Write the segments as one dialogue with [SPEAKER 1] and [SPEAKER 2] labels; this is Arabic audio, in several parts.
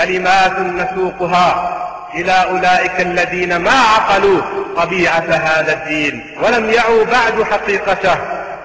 [SPEAKER 1] كلمات نسوقها إلى أولئك الذين ما عقلوا طبيعة هذا الدين ولم يعوا بعد حقيقته،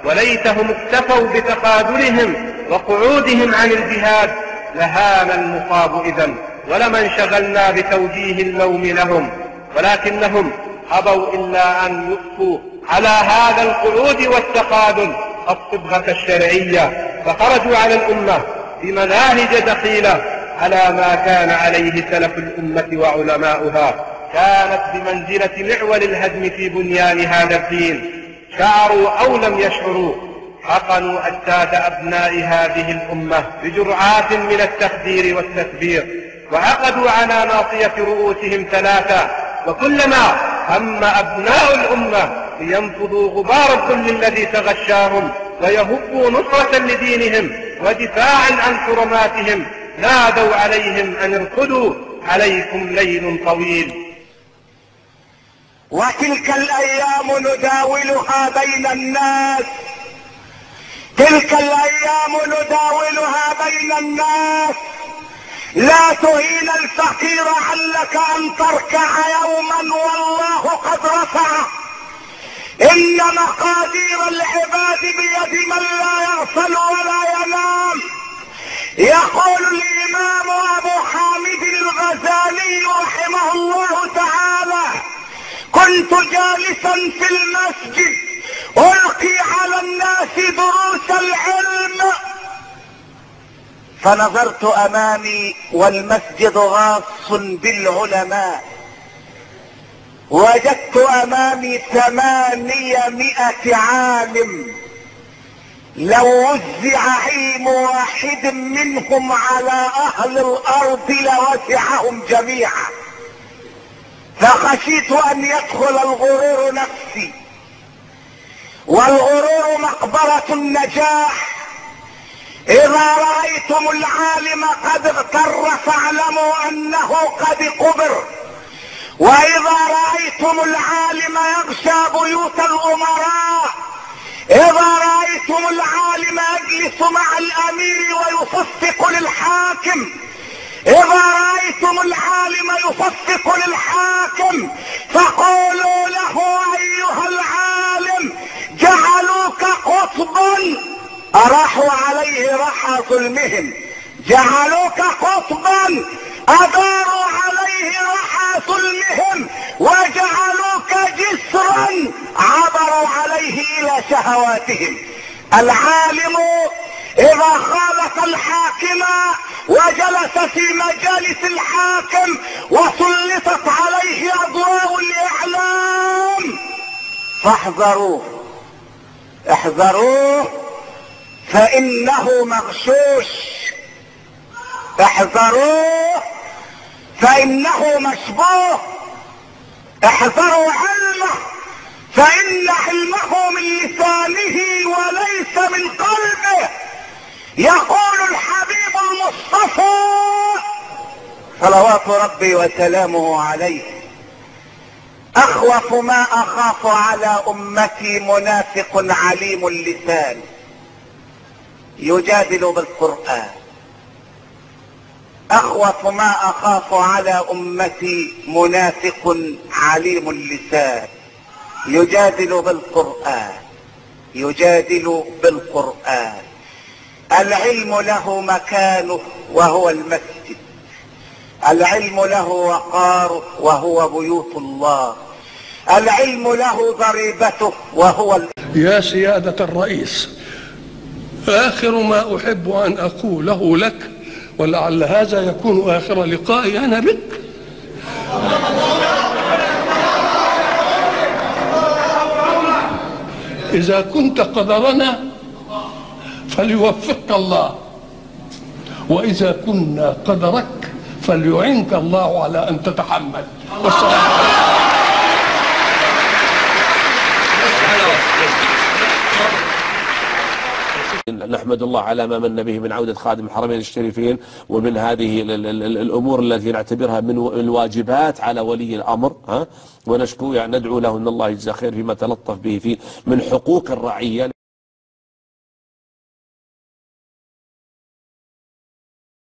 [SPEAKER 1] وليتهم اكتفوا بتخاذلهم وقعودهم عن الجهاد لهان المصاب إذن، ولما انشغلنا بتوجيه اللوم لهم، ولكنهم أبوا إلا أن يؤتوا على هذا القعود والتخاذل الصبغة الشرعية، فخرجوا على الأمة بمناهج دخيلة على ما كان عليه سلف الأمة وعلماؤها، كانت بمنزلة معول الهدم في بنيان هذا الدين. شعروا أو لم يشعروا حقنوا أجساد أبناء هذه الأمة بجرعات من التخدير والتكبير، وعقدوا على ناصية رؤوسهم ثلاثة، وكلما هم أبناء الأمة لينفضوا غبار الذل الذي تغشاهم ويهبوا نصرة لدينهم ودفاعا عن حرماتهم نادوا عليهم أن ارقدوا عليكم ليل طويل.
[SPEAKER 2] وتلك الأيام نداولها بين الناس، تلك الأيام نداولها بين الناس، لا تهين الفقير علك أن تركع يوما والله قد رفعه، إن مقادير العباد بيد من لا يغفل ولا ينام. يقول الإمام أبو حامد الغزالي رحمه الله تعالى: كنت جالسا في المسجد ألقي على الناس دروس العلم، فنظرت أمامي والمسجد غاص بالعلماء، وجدت أمامي 800 عالم، لو وزع علم واحد منهم على أهل الأرض لوسعهم جميعا، فخشيت أن يدخل الغرور نفسي، والغرور مقبرة النجاح. إذا رأيتم العالم قد اغتر فاعلموا أنه قد قبر، وإذا رأيتم العالم يغشى بيوت الأمراء، إذا رأيتم العالم يجلس مع الأمير ويصفق للحاكم، إذا رأيتم العالم يصفق للحاكم فقولوا له: أيها العالم جعلوك قطبا، أراحوا عليه رحى ظلمهم، جعلوك قطبا أداروا عليه رحى ظلمهم، وجعلوك جسرا عبروا عليه إلى شهواتهم. العالم إذا خالف الحاكم وجلس في مجالس الحاكم وسلطت عليه أضواء الإعلام فاحذروه، احذروه فإنه مغشوش، احذروه فإنه مشبوه، احذروا علمه فإن علمه من لسانه وليس من قلبه. يقول الحبيب المصطفى صلوات ربي وسلامه عليه: أخوف ما أخاف على أمتي منافق عليم اللسان يجادل بالقرآن. أخوف ما أخاف على أمتي منافق عليم اللسان يجادل بالقرآن، يجادل بالقرآن. العلم له مكانه وهو المسجد، العلم له وقاره وهو بيوت الله، العلم له ضريبته وهو
[SPEAKER 3] يا سيادة الرئيس، آخر ما أحب أن أقوله لك، ولعل هذا يكون آخر لقائي أنا بك، إذا كنت قدرنا فليوفقك الله، وإذا كنا قدرك فليعنك الله على أن تتحمل.
[SPEAKER 4] نحمد الله على ما من به من عودة خادم الحرمين الشريفين، ومن هذه الأمور التي نعتبرها من الواجبات على ولي الأمر، ونشكو ندعو له أن الله يجزاه خير فيما تلطف به من حقوق الرعية.